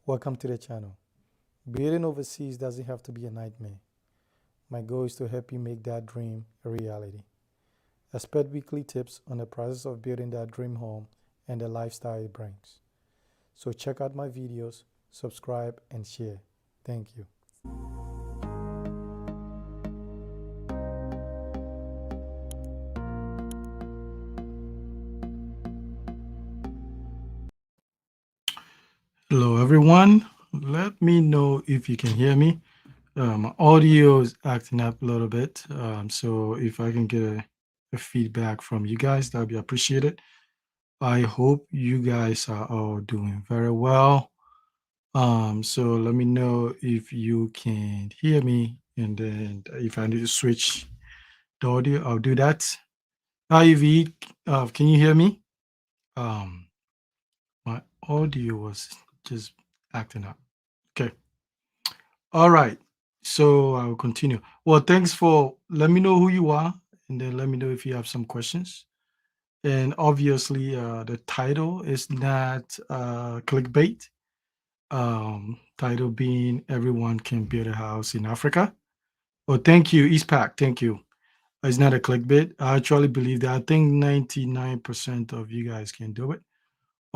Welcome to the channel. Building overseas doesn't have to be a nightmare. My goal is to help you make that dream a reality. Expect weekly tips on the process of building that dream home and the lifestyle it brings. So check out my videos, subscribe, and share. Thank you. Hello, everyone. Let me know if you can hear me. My audio is acting up a little bit, so if I can get a feedback from you guys, that would be appreciated. I hope you guys are all doing very well. So let me know if you can hear me, and then if I need to switch the audio, I'll do that. Hi, V, can you hear me? Um, my audio was just acting up. Okay. All right. So I will continue. Well, thanks for let me know who you are, and then let me know if you have some questions. And obviously, the title is not clickbait. Title being "Everyone Can Build a House in Africa." Oh, thank you, Eastpac. Thank you. It's not a clickbait. I actually believe that. I think 99% of you guys can do it.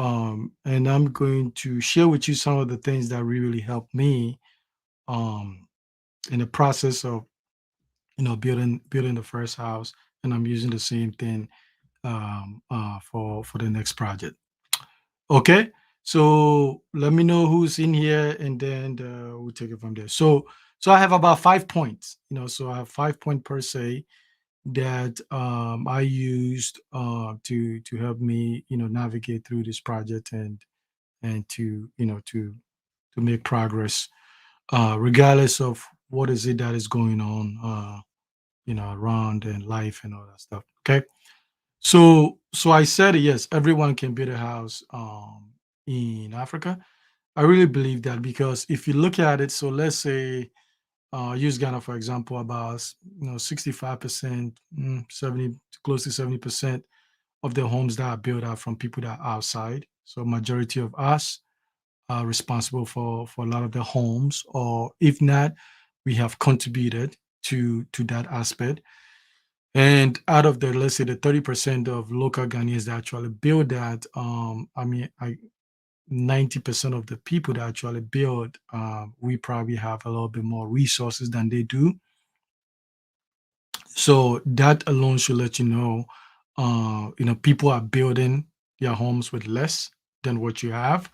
And I'm going to share with you some of the things that really helped me um, in the process of building the first house, and I'm using the same thing for the next project. Okay, so let me know who's in here, and then we'll take it from there. So I have about 5 points. So I have 5 point per se that I used to help me navigate through this project and to make progress regardless of what is it that is going on around in life and all that stuff. Okay. So I said yes, everyone can build a house in Africa. I really believe that because if you look at it, so let's say use Ghana for example, about 65%, 70, close to 70% of the homes that are built are from people that are outside. So majority of us are responsible for a lot of the homes, or if not, we have contributed to that aspect. And out of the, let's say, the 30% of local Ghanaians that actually build that, I mean, 90% of the people that actually build, we probably have a little bit more resources than they do. So that alone should let people are building their homes with less than what you have.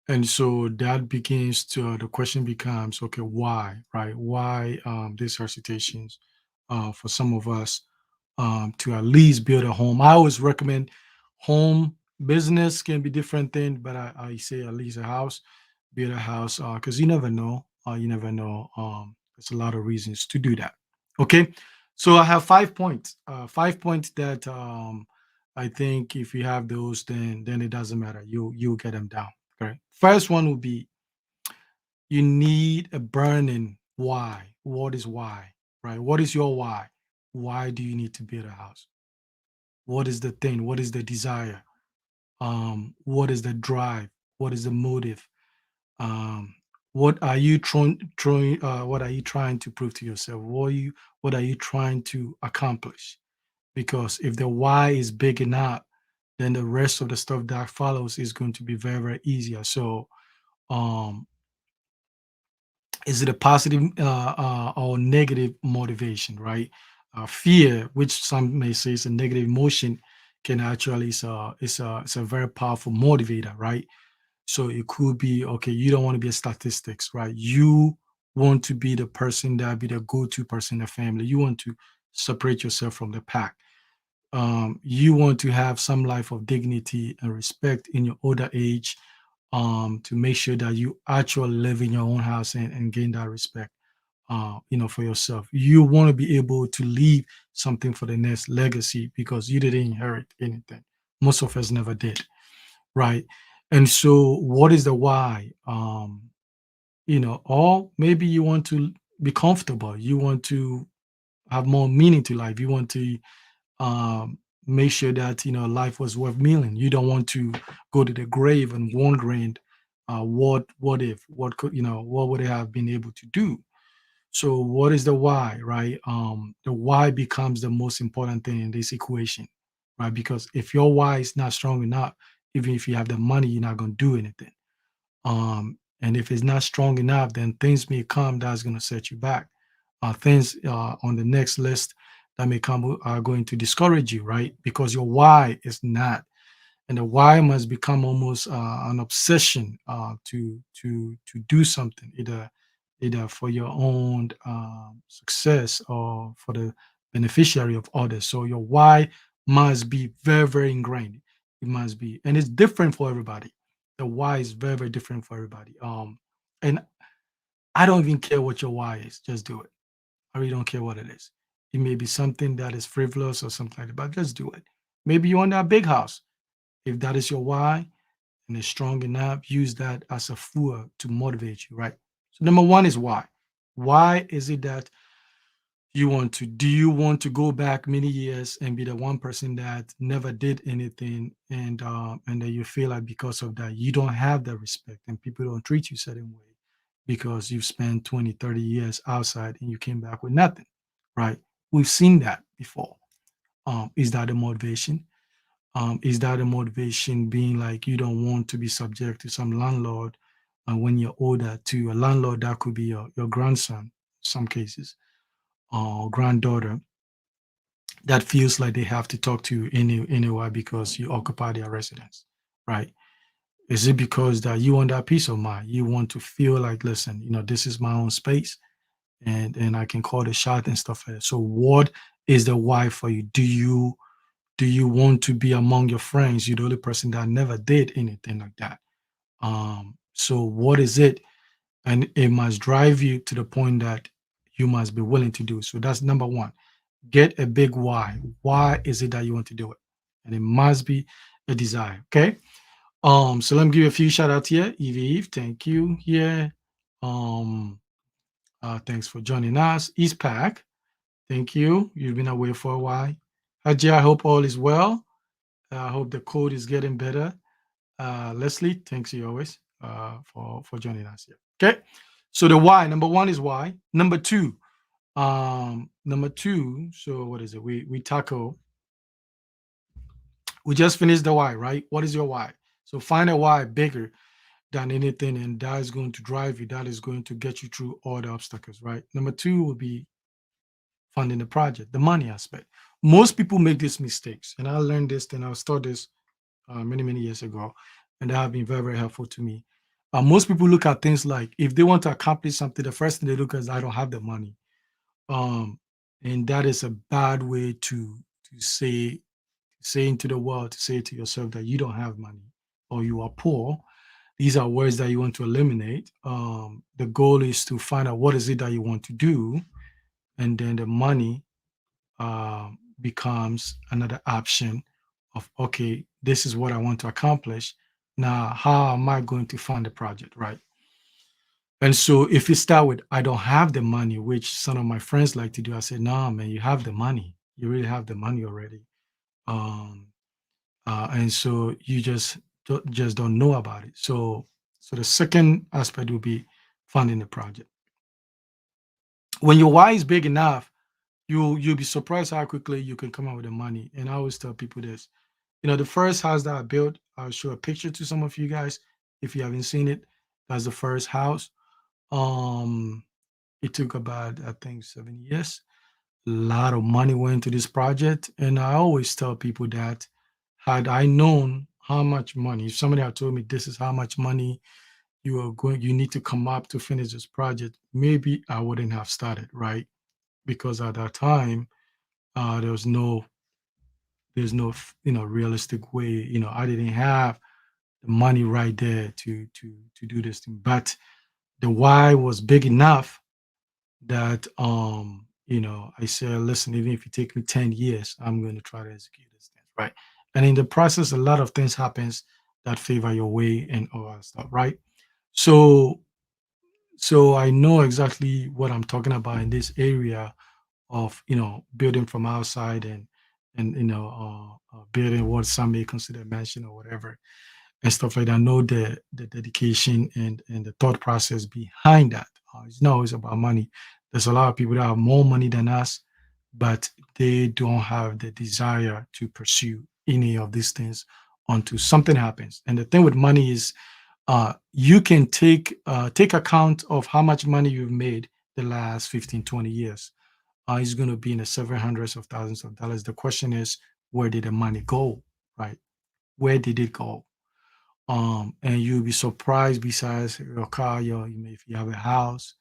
And so that begins to, the question becomes, okay, why, right? Why these hesitations for some of us to at least build a home? I always recommend home. Business can be different thing, but I say at least a house, build a house, because you never know. You never know. There's a lot of reasons to do that. Okay, so I have 5 points. 5 points that I think if you have those, then it doesn't matter. You'll get them down. Okay. First one will be you need a burning why. What is why? Right? What is your why? Why do you need to build a house? What is the thing? What is the desire? What is the drive? What is the motive? Um, what are you what are you trying to prove to yourself? What are you trying to accomplish? Because if the why is big enough, then the rest of the stuff that follows is going to be very, very easier. So um is it a positive or negative motivation, right? Fear, which some may say is a negative emotion, can actually is a very powerful motivator, right? So it could be okay. You don't want to be a statistics, right? You want to be the person that be the go-to person in the family. You want to separate yourself from the pack. You want to have some life of dignity and respect in your older age, to make sure that you actually live in your own house and gain that respect, for yourself. You want to be able to leave something for the next legacy because you didn't inherit anything. Most of us never did, right? And so, what is the why? Or maybe you want to be comfortable. You want to have more meaning to life. You want to make sure that life was worth living. You don't want to go to the grave and wondering what if, what could, what would they have been able to do? So what is the why, right? The why becomes the most important thing in this equation, right? Because if your why is not strong enough, even if you have the money, you're not going to do anything. And if it's not strong enough, then things may come that's going to set you back. Things on the next list that may come are going to discourage you, right? Because your why is not, and the why must become almost an obsession to do something, either for your own success or for the beneficiary of others. So your why must be very, very ingrained. It must be, and it's different for everybody. The why is very, very different for everybody. And I don't even care what your why is. Just do it. I really don't care what it is. It may be something that is frivolous or something like that, but just do it. Maybe you want that big house. If that is your why and it's strong enough, use that as a fuel to motivate you, right? So number one is why. Why is it that you want to? Do you want to go back many years and be the one person that never did anything, and then you feel like because of that you don't have that respect and people don't treat you certain way because you've spent 20, 30 years outside and you came back with nothing, right? We've seen that before. Is that a motivation? Is that a motivation being like you don't want to be subject to some landlord when you're older, to a landlord that could be your grandson, some cases, or granddaughter, that feels like they have to talk to you anywhere because you occupy their residence, right? Is it because that you want that peace of mind? You want to feel like, listen, this is my own space, and I can call the shot and stuff like that. So what is the why for you? Do you want to be among your friends? You're the only person that never did anything like that. So what is it? And it must drive you to the point that you must be willing to do. So that's number one. Get a big why. Why is it that you want to do it? And it must be a desire. Okay. So let me give you a few shout outs here. Eve, thank you. Here. Um, thanks for joining us. East Pack, thank you. You've been away for a while. Haji, I hope all is well. I hope the code is getting better. Leslie, thanks you always for joining us here. Okay, so the why. Number one is why. Number two. So what is it? We tackle. We just finished the why, right? What is your why? So find a why bigger than anything, and that is going to drive you. That is going to get you through all the obstacles, right? Number two will be funding the project, the money aspect. Most people make these mistakes, and I learned this and I was taught this many, many years ago, and that have been very, very helpful to me. Most people look at things like if they want to accomplish something, the first thing they look at is I don't have the money, um, and that is a bad way to say into the world, to say to yourself that you don't have money or you are poor. These are words that you want to eliminate. The goal is to find out what is it that you want to do, and then the money becomes another option of, okay, this is what I want to accomplish. Now, how am I going to fund the project, right? And so if you start with, I don't have the money, which some of my friends like to do, I say, no, man, you have the money. You really have the money already. Um, and so you just don't know about it. So the second aspect will be funding the project. When your why is big enough, you'll be surprised how quickly you can come up with the money. And I always tell people this. The first house that I built, I'll show a picture to some of you guys if you haven't seen it. That's the first house. Um, it took about, I think, 7 years. A lot of money went into this project, and I always tell people that had I known how much money, if somebody had told me this is how much money you need to come up to finish this project, maybe I wouldn't have started, right? Because at that time, there was no there's no realistic way. I didn't have the money right there to do this thing, but the why was big enough that I said, listen, even if it take me 10 years, I'm going to try to execute this thing, right? And in the process, a lot of things happens that favor your way and all that stuff, right? So so I know exactly what I'm talking about in this area of building from outside and building what some may consider mansion or whatever. and stuff like that know the dedication and the thought process behind that. It's not always about money. There's a lot of people that have more money than us, but they don't have the desire to pursue any of these things until something happens. And the thing with money is, you can take account of how much money you've made the last 15, 20 years. It's going to be in the several hundreds of thousands of dollars. The question is, where did the money go? Right? Where did it go? And you'll be surprised. Besides your car, if you have a house,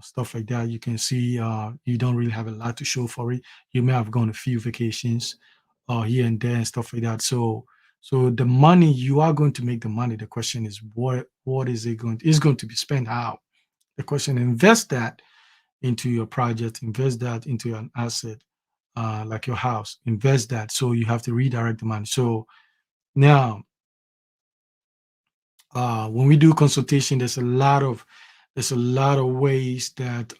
stuff like that, you can see you don't really have a lot to show for it. You may have gone a few vacations here and there and stuff like that. So the money, you are going to make the money. The question is, what is it going to, is going to be spent how? The question, invest that into your project, invest that into an asset like your house, invest that. So you have to redirect the money. So now, when we do consultation, there's a lot of ways that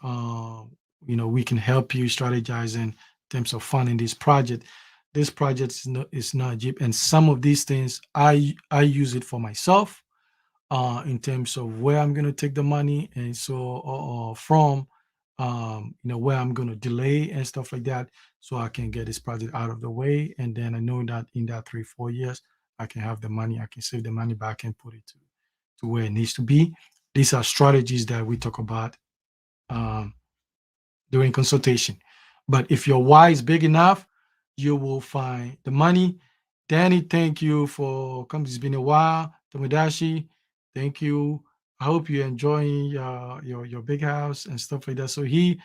we can help you strategize in terms of funding this project. This project is not cheap, and some of these things I use it for myself, in terms of where I'm going to take the money, and so from where I'm going to delay and stuff like that, so I can get this project out of the way, and then I know that in that 3 4 years I can have the money, I can save the money back and put it to where it needs to be. These are strategies that we talk about um, during consultation. But if your why is big enough, you will find the money. Danny, thank you for coming. It's been a while. Tomodachi, thank you. I hope you're enjoying your big house and stuff like that. So he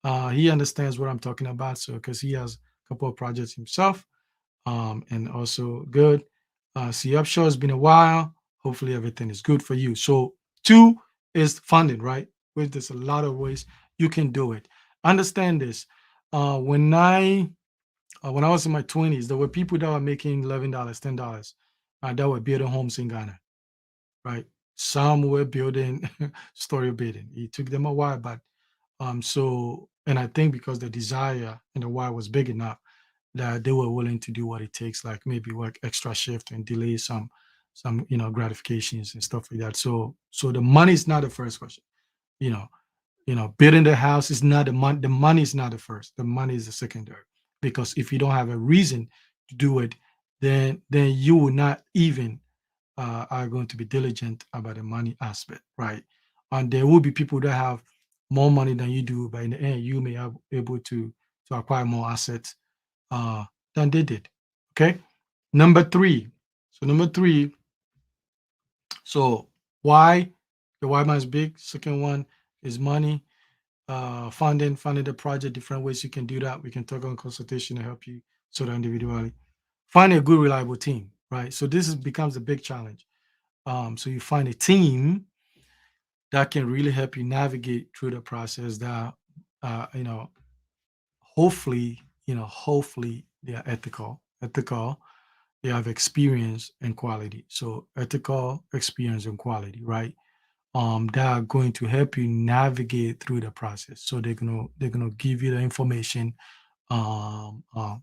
understands what I'm talking about. So because he has a couple of projects himself, and also good. See, offshore has been a while. Hopefully, everything is good for you. So, two is funding, right? Which there's a lot of ways you can do it. Understand this. When I was in my 20s, there were people that were making $11, $10, that were building homes in Ghana, right? Some were building story building. It took them a while, but and I think because the desire and the why was big enough, that they were willing to do what it takes, like maybe work extra shift and delay some gratifications and stuff like that. So the money is not the first question. You know, building the house is not the money. The money is not the first. The money is the secondary. Because if you don't have a reason to do it, then you will not even are going to be diligent about the money aspect, right? And there will be people that have more money than you do, but in the end, you may have able to acquire more assets uh, than they did. Okay. Number three. So number three. So why the why man is big. Second one is money. Funding the project. Different ways you can do that. We can talk on consultation to help you sort of individually. Find a good, reliable team. Right. So becomes a big challenge. So you find a team that can really help you navigate through the process. That uh, you know, hopefully they are ethical, they have experience and quality. So ethical, experience, and quality, right? That are going to help you navigate through the process. So they're gonna give you the information, um, uh,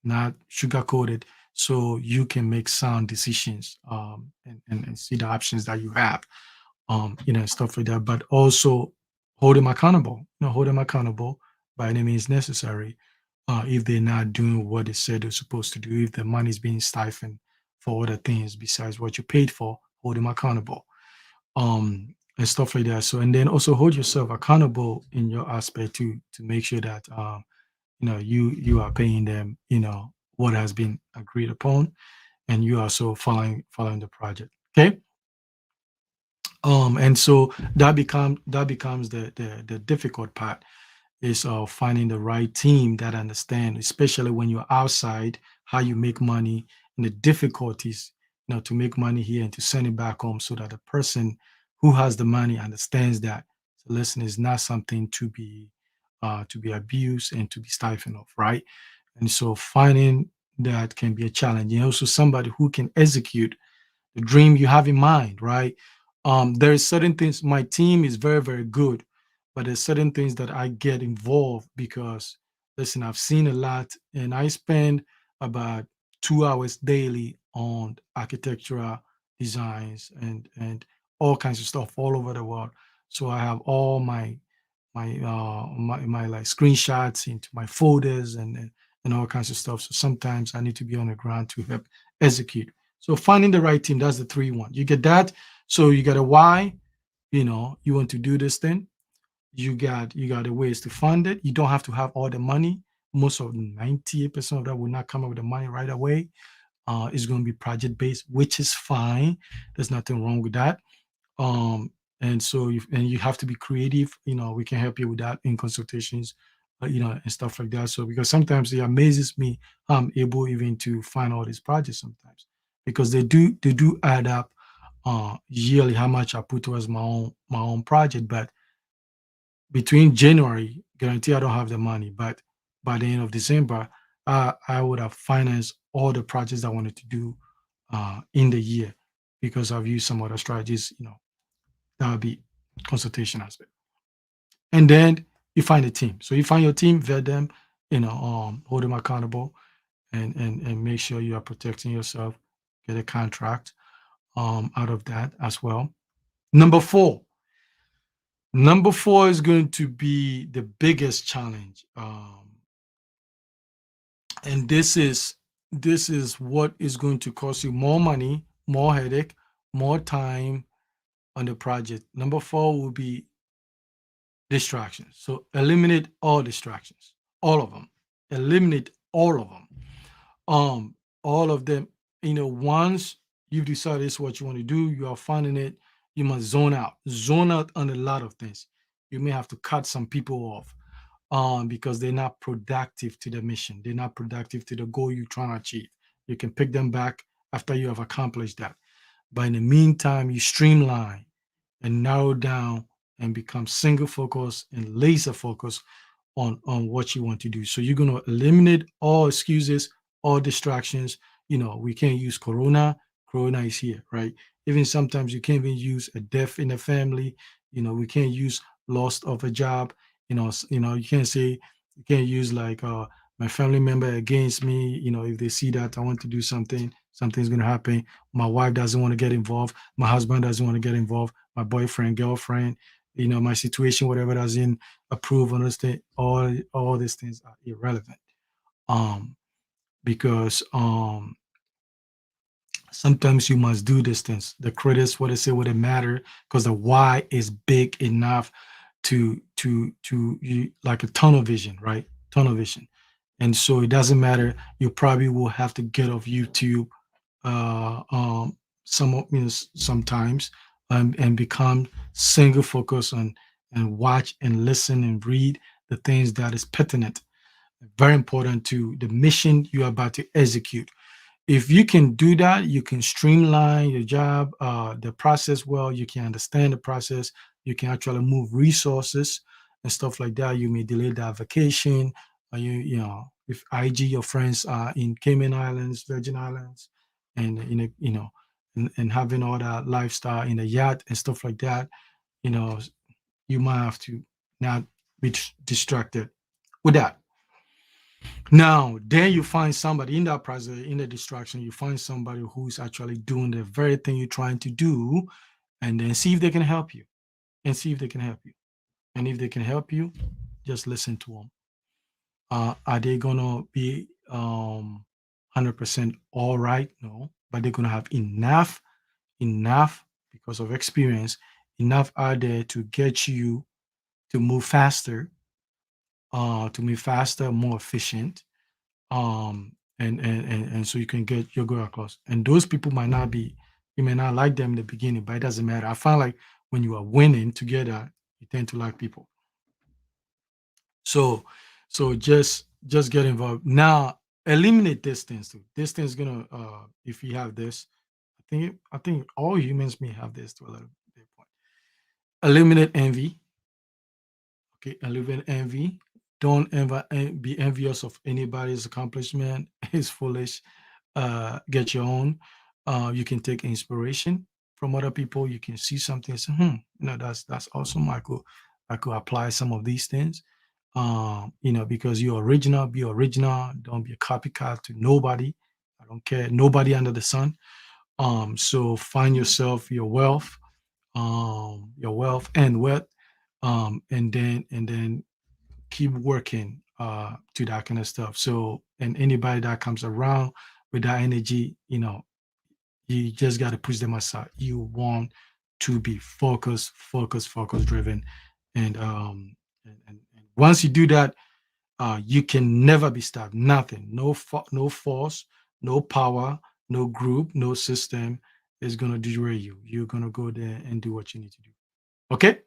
not sugar coated, so you can make sound decisions, and see the options that you have, stuff like that. But also hold them accountable. Hold them accountable by any means necessary. If they're not doing what they said they're supposed to do, if the money is being stifled for other things besides what you paid for, hold them accountable. And stuff like that. So, and then also hold yourself accountable in your aspect to make sure that you are paying them, what has been agreed upon, and you are also following the project. Okay. And so that becomes the difficult part, is finding the right team that understand, especially when you're outside, how you make money and the difficulties, to make money here and to send it back home, so that the person who has the money understands that, so listen, is not something to be abused and to be stifled of, right? And so finding that can be a challenge, and also somebody who can execute the dream you have in mind, right? There's certain things. My team is very, very good, but there's certain things that I get involved because, listen, I've seen a lot, and I spend about 2 hours daily on architectural designs and all kinds of stuff all over the world. So I have all my like screenshots into my folders and all kinds of stuff. So sometimes I need to be on the ground to help execute. So finding the right team, that's the 3-1. You get that. So you got a why, you want to do this thing. You got the ways to fund it. You don't have to have all the money. Most of 98% of that will not come up with the money right away. It's going to be project based, which is fine. There's nothing wrong with that. um and so you have to be creative. We can help you with that in consultations, and stuff like that. So because sometimes it amazes me how I'm able even to find all these projects sometimes, because they do add up yearly, how much I put towards my own project. But between January, guarantee I don't have the money, but by the end of December, I would have financed all the projects I wanted to do in the year, because I've used some other strategies. That would be consultation aspect. And then you find a team. So you find your team, vet them, hold them accountable, and make sure you are protecting yourself. Get a contract out of that as well. Number four. Number four is going to be the biggest challenge. And this is what is going to cost you more money, more headache, more time on the project. Number four will be distractions. So eliminate all distractions, all of them. Eliminate all of them. Um, all of them. Once you've decided this is what you want to do, you are finding it. You must zone out. Zone out on a lot of things. You may have to cut some people off, because they're not productive to the mission. They're not productive to the goal you're trying to achieve. You can pick them back after you have accomplished that. But in the meantime, you streamline and narrow down and become single focus and laser focus on what you want to do. So you're going to eliminate all excuses, all distractions. We can't use corona is here, right? Even sometimes you can't even use a death in the family. We can't use loss of a job. You can't say, you can't use like my family member against me. If they see that I want to do something, something's going to happen. My wife doesn't want to get involved, my husband doesn't want to get involved, my boyfriend, girlfriend, my situation, whatever, doesn't approve, understand. All these things are irrelevant. um because sometimes you must do these things. The critics, what they say, what it matter, because the why is big enough to you, like a tunnel vision, right? Tunnel vision. And so it doesn't matter. You probably will have to get off YouTube uh um sometimes, and become single focus on and watch and listen and read the things that is pertinent, very important to the mission you're about to execute. If you can do that, you can streamline your job, the process well. You can understand the process. You can actually move resources and stuff like that. You may delay that vacation. If IG, your friends are in Cayman Islands, Virgin Islands, and and having all that lifestyle in a yacht and stuff like that, you know, you might have to not be distracted with that. Now, then you find somebody in that process, in the distraction, you find somebody who's actually doing the very thing you're trying to do, and then see if they can help you. And see if they can help you. And if they can help you, just listen to them. Are they gonna be 100% all right? No, but they're gonna have enough because of experience, enough out there to get you to move faster, more efficient, and so you can get your goal across. And those people might not be, you may not like them in the beginning, but it doesn't matter. I find like when you are winning together, you tend to like people. So just get involved. Now eliminate distance too. Distance is gonna if you have this, I think all humans may have this to a little bit point. Eliminate envy. Okay, eliminate envy. Don't ever be envious of anybody's accomplishment. It's foolish. Get your own. You can take inspiration from other people. You can see something and say, that's awesome. I could apply some of these things. Because you're original, be original. Don't be a copycat to nobody. I don't care. Nobody under the sun. So find yourself your wealth and wealth, and then keep working to that kind of stuff. So, and anybody that comes around with that energy, you just got to push them aside. You want to be focus driven, and once you do that, you can never be stopped. Nothing, no force, no power, no group, no system is gonna derail you. You're gonna go there and do what you need to do. Okay.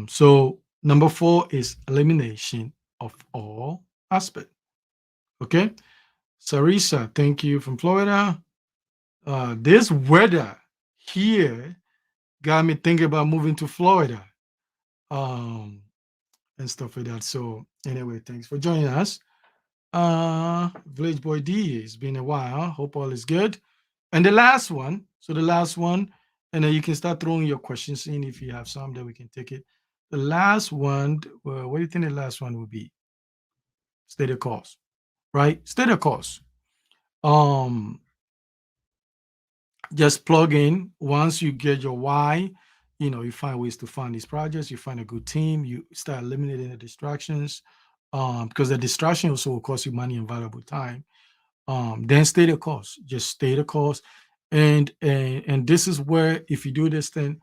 So number four is elimination of all aspect. Okay. Sarisa, thank you from Florida. This weather here got me thinking about moving to Florida. Um, and stuff like that. So anyway, thanks for joining us. Village Boy D, it's been a while. Hope all is good. And the last one, so the last one, and then you can start throwing your questions in if you have some that we can take it. The last one, what do you think the last one will be? State of course, right? State of course. Um, just plug in. Once you get your why, you find ways to fund these projects. You find a good team. You start eliminating the distractions, because the distraction also will cost you money and valuable time. Then stay the course. Just stay the course, and this is where, if you do this thing,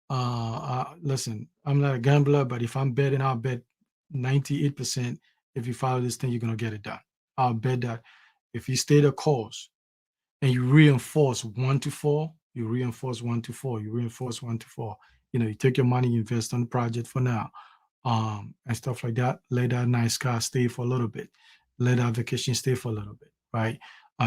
listen, I'm not a gambler, but if I'm betting, I'll bet 98%. If you follow this thing, you're gonna get it done. I'll bet that if you stay the course and you reinforce 1 to 4, you reinforce 1 to 4, you reinforce 1 to 4. You take your money, you invest on the project for now, and stuff like that. Let that nice car stay for a little bit. Let that vacation stay for a little bit, right?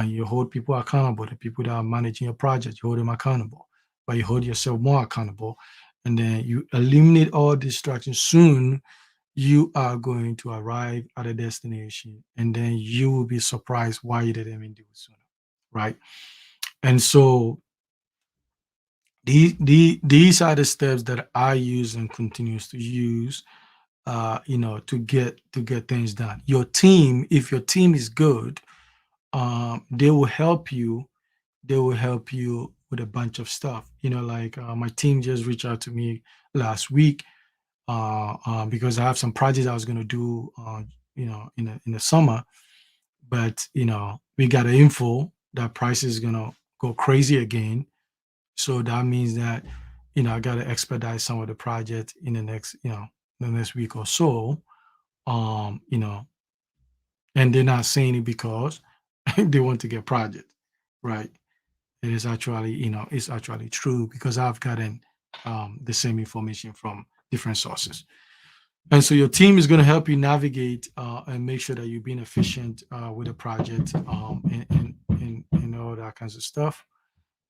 You hold people accountable. The people that are managing your project, you hold them accountable, but you hold yourself more accountable, and then you eliminate all distractions. Soon, you are going to arrive at a destination, and then you will be surprised why you didn't even do it sooner, right? And so these are the steps that I use and continues to use, to get things done. Your team, if your team is good, they will help you. They will help you with a bunch of stuff. Like my team just reached out to me last week, because I have some projects I was going to do, in the summer, but we got an info that price is going to go crazy again. So that means that, I got to expedite some of the project in the next week or so. Um, you know, and they're not saying it because they want to get project, right? It is actually, it's actually true because I've gotten the same information from different sources. And so your team is going to help you navigate and make sure that you're being efficient with the project, and all that kinds of stuff.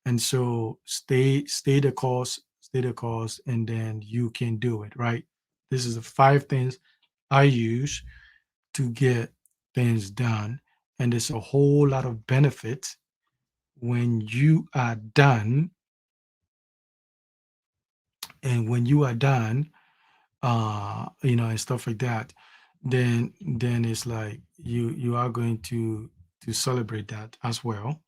And so stay the course, and then you can do it, right? This is the 5 things I use to get things done. And there's a whole lot of benefit when you are done. And when you are done, and stuff like that, then it's like you are going to celebrate that as well.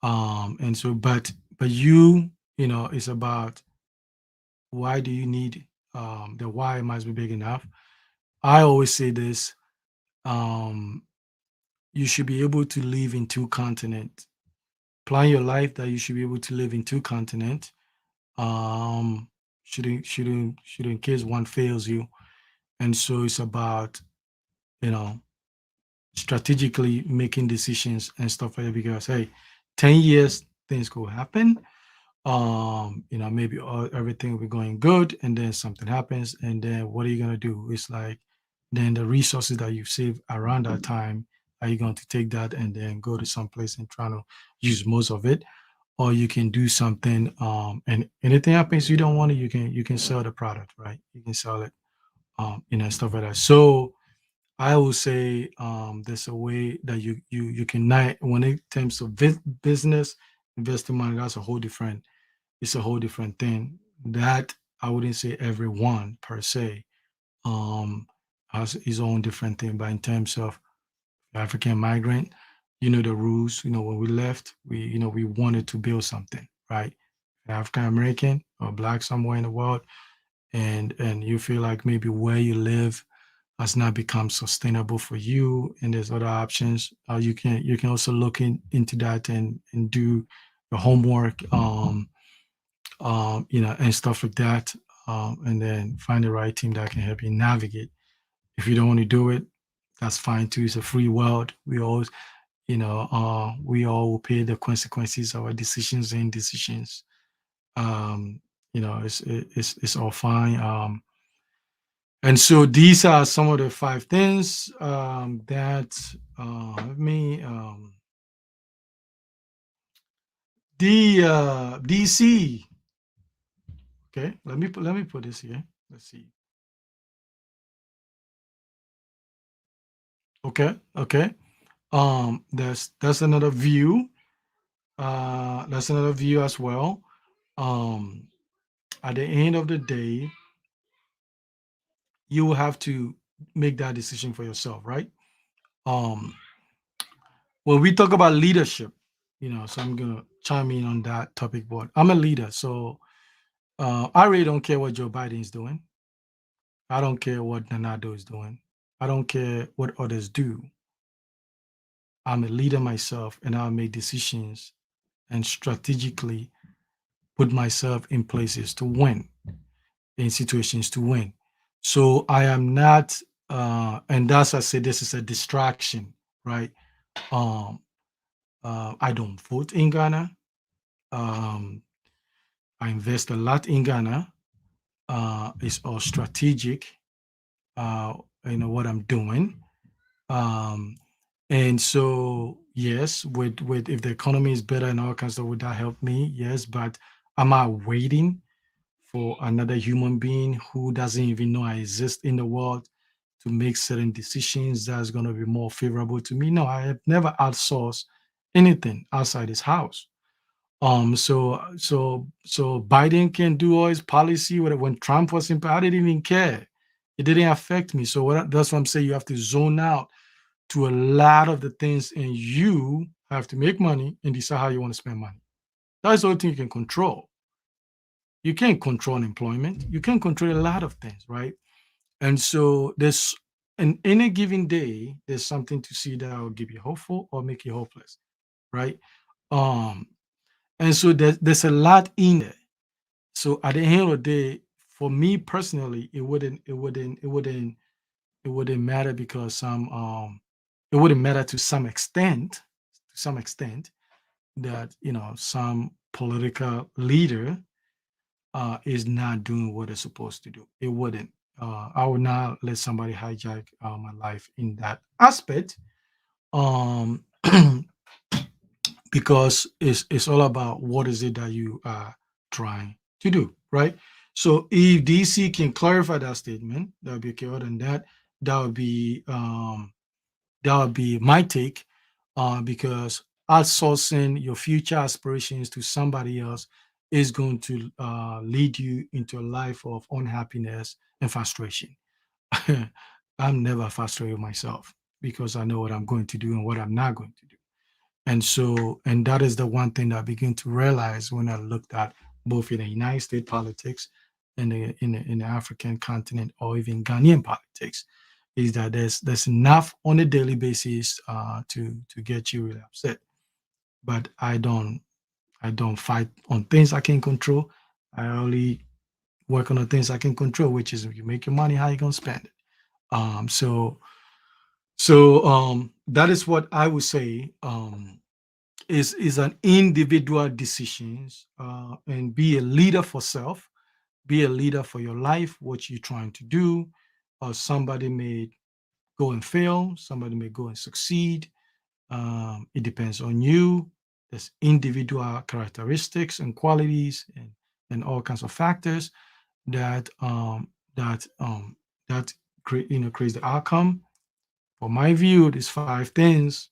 And so, but it's about, why do you need, the why must be big enough. I always say this: um, you should be able to live in 2 continents. Plan your life that you should be able to live in 2 continents. Um, shouldn't in case one fails you. And so it's about, you know strategically making decisions and stuff like that, because hey, 10 years things could happen. Maybe everything will be going good, and then something happens, and then what are you going to do? It's like, then the resources that you've saved around that time, are you going to take that and then go to some place and try to use most of it? Or you can do something, and anything happens you don't want it, you can sell the product, right? You can sell it, stuff like that. So I will say, there's a way that you can when it comes to business, investing money. That's a whole different. It's a whole different thing. That I wouldn't say everyone per se, um, has his own different thing. But in terms of African migrant, You know the rules. When we left, we wanted to build something, right? African American or black somewhere in the world, and you feel like maybe where you live has not become sustainable for you, and there's other options. You can also look into that and do your homework, and stuff like that, and then find the right team that can help you navigate. If you don't want to do it, that's fine too. It's a free world. We all will pay the consequences of our decisions and decisions. Um, it's all fine. And so these are some of the five things that let me DC. Okay, let me put this here. Let's see. Okay. That's another view. That's another view as well. Um, at the end of the day, you will have to make that decision for yourself, right? Um, when we talk about leadership, so I'm gonna chime in on that topic. But I'm a leader, so I really don't care what Joe Biden is doing. I don't care what Nanado is doing. I don't care what others do. I'm a leader myself, and I'll make decisions and strategically put myself in places to win, in situations to win. So I am not, and that's I say this is a distraction, right? Um, I don't vote in Ghana. Um, I invest a lot in Ghana. It's all strategic. Uh, what I'm doing. Um, and so yes, with if the economy is better and all kinds of stuff, would that help me? Yes, but am I waiting for another human being who doesn't even know I exist in the world to make certain decisions that's going to be more favorable to me? No, I have never outsourced anything outside this house. So Biden can do all his policy. When Trump was in power, I didn't even care. It didn't affect me. So that's what I'm saying. You have to zone out to a lot of the things, and you have to make money and decide how you want to spend money. That's the only thing you can control. You can't control employment. You can control a lot of things, right? And so there's in any given day, there's something to see that will give you hopeful or make you hopeless, right? Um, and so there's a lot in there. So at the end of the day, for me personally, it wouldn't matter because it wouldn't matter to some extent that some political leader is not doing what it's supposed to do. It wouldn't. I would not let somebody hijack my life in that aspect. Um, because it's all about what is it that you are trying to do, right? So if DC can clarify that statement, that would be okay. Other than that, that would be um, that would be my take, because outsourcing your future aspirations to somebody else is going to lead you into a life of unhappiness and frustration. I'm never frustrated myself because I know what I'm going to do and what I'm not going to do. And that is the one thing that I begin to realize when I looked at both in the United States politics and in the African continent or even Ghanaian politics, is that there's enough on a daily basis to get you really upset. But I don't fight on things I can control. I only work on the things I can control, which is if you make your money, how you gonna spend it. So that is what I would say. Is an individual decisions, and be a leader for self, be a leader for your life, what you're trying to do. Somebody may go and fail, somebody may go and succeed. It depends on you. There's individual characteristics and qualities and all kinds of factors that that creates the outcome. For my view, these five things,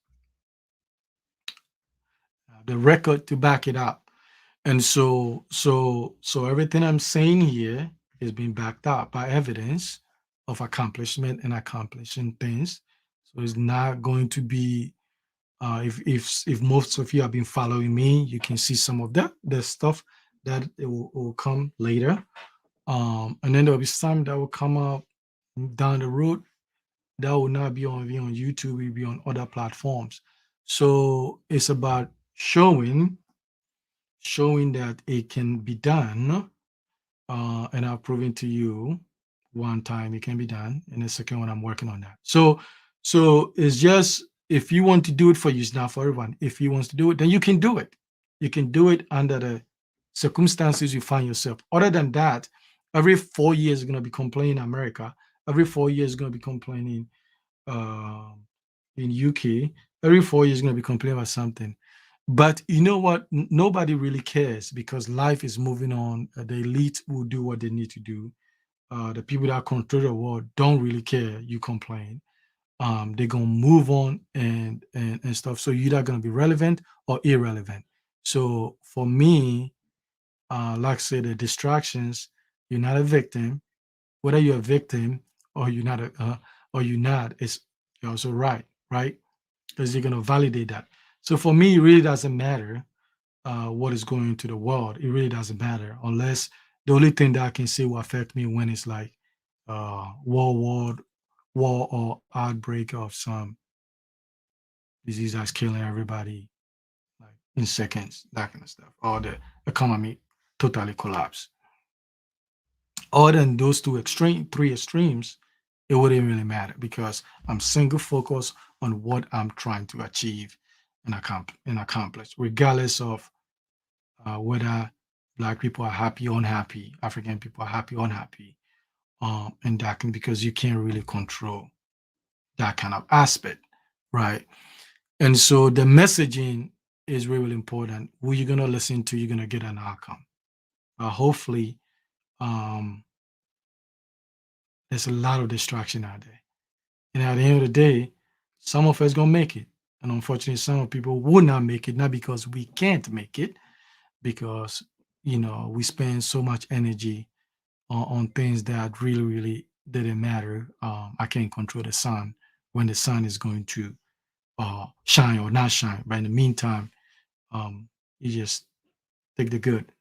the record to back it up. And so everything I'm saying here is being backed up by evidence of accomplishment and accomplishing things. So it's not going to be If most of you have been following me, you can see some of that the stuff that it will come later. And then there'll be some that will come up down the road that will not be on YouTube, it will be on other platforms. So it's about showing that it can be done, and I've proven to you one time it can be done, and the second one I'm working on that. So it's just if you want to do it for you, it's not for everyone. If you want to do it, then you can do it. You can do it under the circumstances you find yourself. Other than that, every 4 years you're gonna be complaining in America. Every 4 years you're gonna be complaining um, in UK. Every 4 years you're gonna be complaining about something. But you know what? Nobody really cares because life is moving on. The elite will do what they need to do. The people that control the world don't really care. You complain. They're gonna move on and stuff. So you're either gonna be relevant or irrelevant. So for me, like I said, the distractions. You're not a victim. Whether you're a victim or you're not, or you're not, it's you're also right? Because you're gonna validate that. So for me, it really doesn't matter what is going into the world. It really doesn't matter unless the only thing that I can say will affect me when it's like uh, war, war, war or outbreak of some disease that's killing everybody like in seconds, that kind of stuff, or the economy totally collapse. Other than those three extremes, it wouldn't really matter because I'm single focused on what I'm trying to achieve and accomplish, regardless of whether Black people are happy or unhappy, African people are happy or unhappy, and that can because you can't really control that kind of aspect, right? And so the messaging is really, really important. Who you're gonna listen to, you're gonna get an outcome. Hopefully, um, there's a lot of distraction out there, and at the end of the day, some of us gonna make it, and unfortunately, some people will not make it, not because we can't make it, because we spend so much energy on things that really, really didn't matter. I can't control the sun when the sun is going to shine or not shine. But in the meantime, you just take the good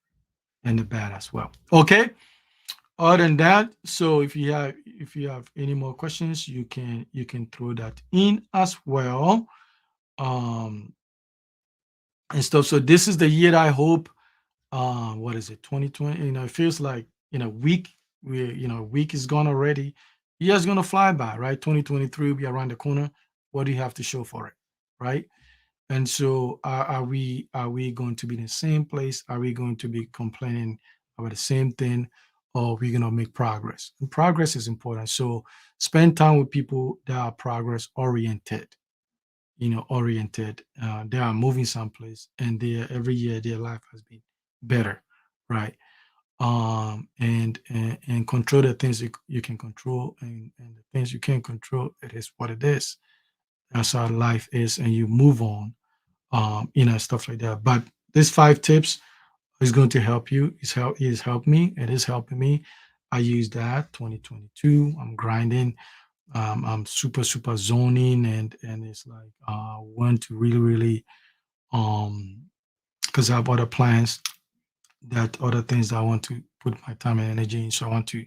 and the bad as well. Okay. Other than that, so if you have any more questions, you can throw that in as well. Um, and stuff. So this is the year that I hope what is it 2020, it feels like in a week a week is gone already. Year's gonna fly by, right? 2023 will be around the corner. What do you have to show for it, right? And so are we going to be in the same place? Are we going to be complaining about the same thing, or are we going to make progress? And progress is important. So spend time with people that are progress oriented. They are moving someplace, and every year their life has been better, right? And control the things you can control, and the things you can't control. It is what it is. That's how life is, and you move on. Stuff like that. But these 5 tips is going to help you. It has helped me. It is helping me. I use that 2022. I'm grinding. I'm super zoning, and it's like want to really really because I have other plans, that other things that I want to put my time and energy in. So I want to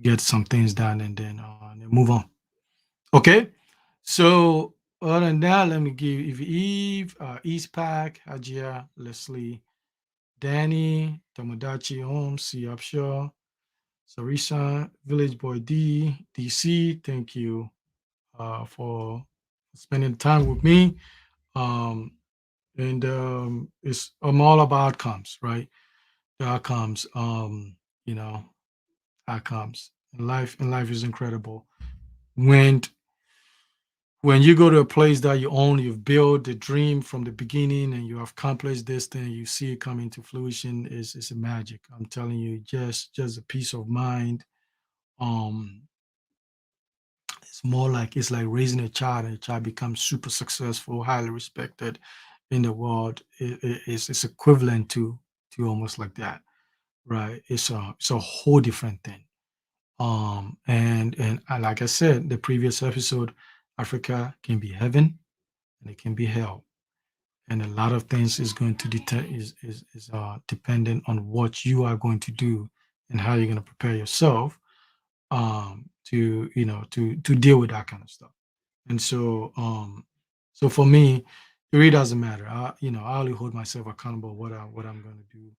get some things done and then move on. Okay. So other than that, let me give Eve, East Pack, Hajia, Leslie, Danny, Tomodachi, Holmes, C. Upshaw, Sarisa, Village Boy D, DC. Thank you for spending time with me. Um, and it's I'm all about outcomes, right? The outcomes, you know, outcomes. And life is incredible. When when you go to a place that you own, you've built the dream from the beginning, and you have accomplished this thing, you see it coming to fruition. It's a magic. I'm telling you, just a peace of mind. Um, it's like raising a child, and a child becomes super successful, highly respected in the world. It's equivalent to almost like that, right? It's a whole different thing. And like I said, the previous episode, Africa can be heaven, and it can be held. And a lot of things is going to dependent on what you are going to do and how you're going to prepare yourself to to deal with that kind of stuff. And so for me, it really doesn't matter. I only hold myself accountable what I'm going to do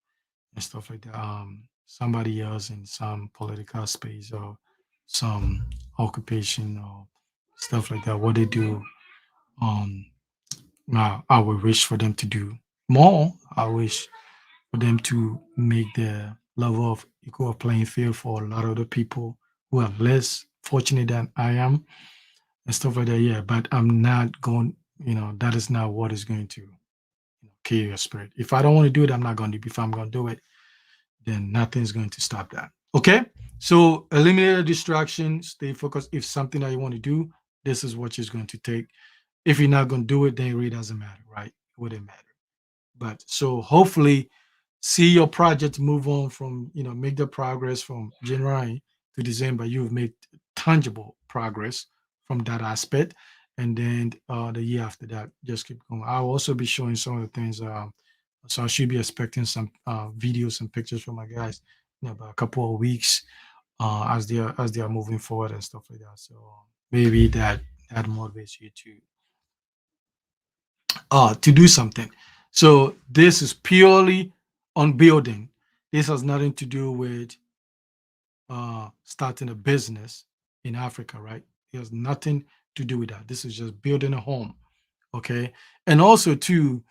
and stuff like that. Somebody else in some political space or some occupation or stuff like that, what they do, um, I would wish for them to do more. I wish for them to make the level of equal playing field for a lot of the people who are less fortunate than I am and stuff like that. Yeah, but I'm not going. That is not what is going to kill your spirit. If I don't want to do it, I'm not going to. If I'm going to do it, then nothing's going to stop that. Okay. So eliminate a distraction, stay focused. If something that you want to do, this is what it's going to take. If you're not going to do it, then it really doesn't matter, right? It wouldn't matter. But so hopefully see your project move on from, make the progress from January to December. You've made tangible progress from that aspect. And then the year after that, just keep going. I'll also be showing some of the things. So I should be expecting some videos and pictures from my guys in about a couple of weeks as they are moving forward and stuff like that. So maybe that motivates you to do something. So this is purely on building. This has nothing to do with starting a business in Africa, right? It has nothing to do with that. This is just building a home, okay? And also too,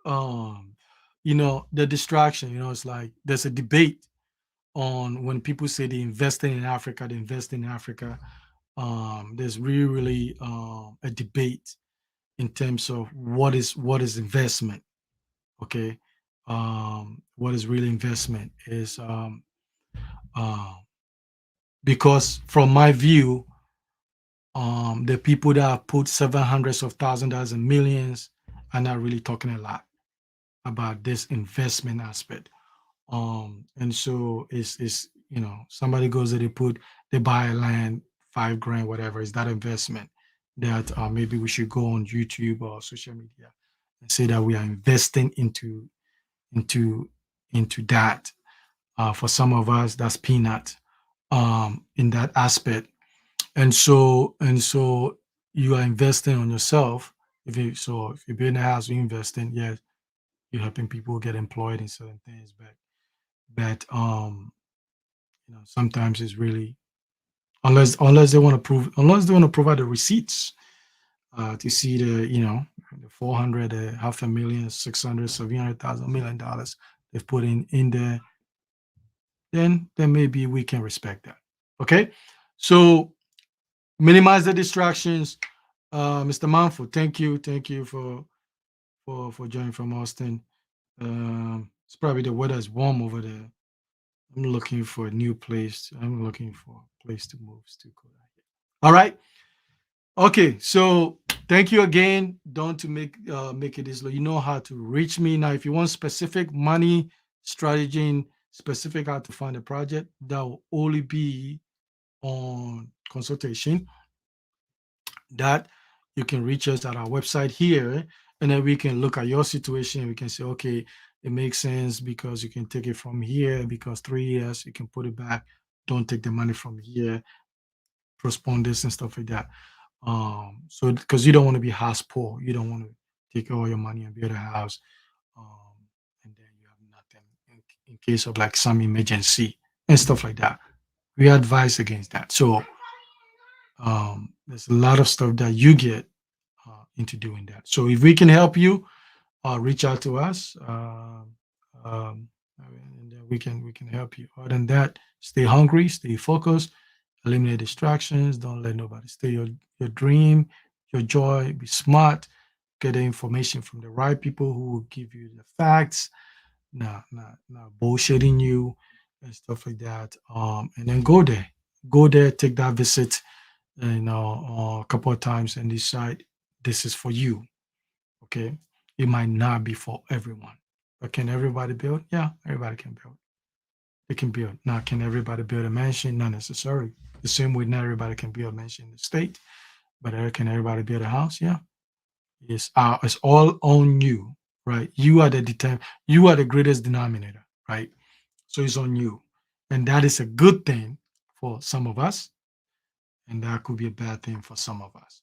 um, the distraction. It's like there's a debate on when people say they investing in Africa, they invest in Africa. There's really a debate in terms of what is investment. Okay, what is real investment is uh, because from my view, the people that have put seven hundreds of $1,000s and millions are not really talking a lot about this investment aspect. And so it's somebody goes there, they buy a land, 5 grand, whatever. Is that investment that maybe we should go on YouTube or social media and say that we are investing into into that. For some of us, that's peanut in that aspect. And so you are investing on yourself. If you're building a house, you're investing. Yes, you're helping people get employed in certain things, but sometimes it's really unless they want to provide the receipts to see the 400, half a million, 600, 700,000, $1 million they've put in there, then maybe we can respect that. Okay, so minimize the distractions. Mr. Manfo, thank you for joining from Austin. It's probably the weather is warm over there. I'm looking for a new place. I'm looking for a place to move. It's too cold out here. All right. Okay. So thank you again. Don't to make it this low. You know how to reach me now. If you want specific money strategy, and specific how to find a project, that will only be on consultation. That you can reach us at our website here, and then we can look at your situation. We can say, okay, it makes sense because you can take it from here because 3 years you can put it back. Don't take the money from here, postpone this and stuff like that. So because you don't want to be house poor, you don't want to take all your money and build a house, um, and then you have nothing in case of like some emergency and stuff like that. We advise against that. So there's a lot of stuff that you get into doing that. So if we can help you, reach out to us, and then we can help you. Other than that, stay hungry, stay focused, eliminate distractions. Don't let nobody steal your dream, your joy. Be smart. Get the information from the right people who will give you the facts, not bullshitting you and stuff like that. And then go there, take that visit, a couple of times and decide this is for you. Okay. It might not be for everyone, but can everybody build? Yeah, everybody can build. They can build. Now, can everybody build a mansion? Not necessarily. The same way not everybody can build a mansion in the state, but can everybody build a house? Yeah, It's all on you, right? You are the greatest denominator, right? So it's on you. And that is a good thing for some of us, and that could be a bad thing for some of us.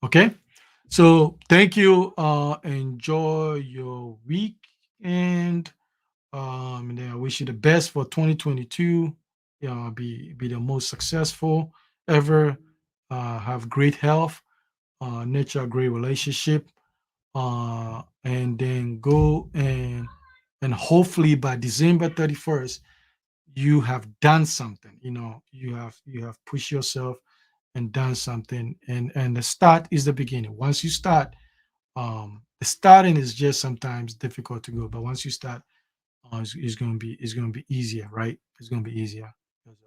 Okay? So thank you. Enjoy your week, and then I wish you the best for 2022. Be the most successful ever. Have great health, nurture a great relationship, and then go and hopefully by December 31st, you have done something. You have pushed yourself and done something, and the start is the beginning. Once you start, the starting is just sometimes difficult to go, but once you start, it's going to be easier, right? It's going to be easier because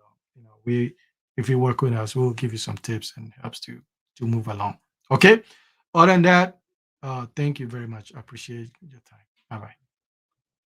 we if you work with us, we'll give you some tips and helps to move along. Okay. Other than that, thank you very much. I appreciate your time. Bye bye.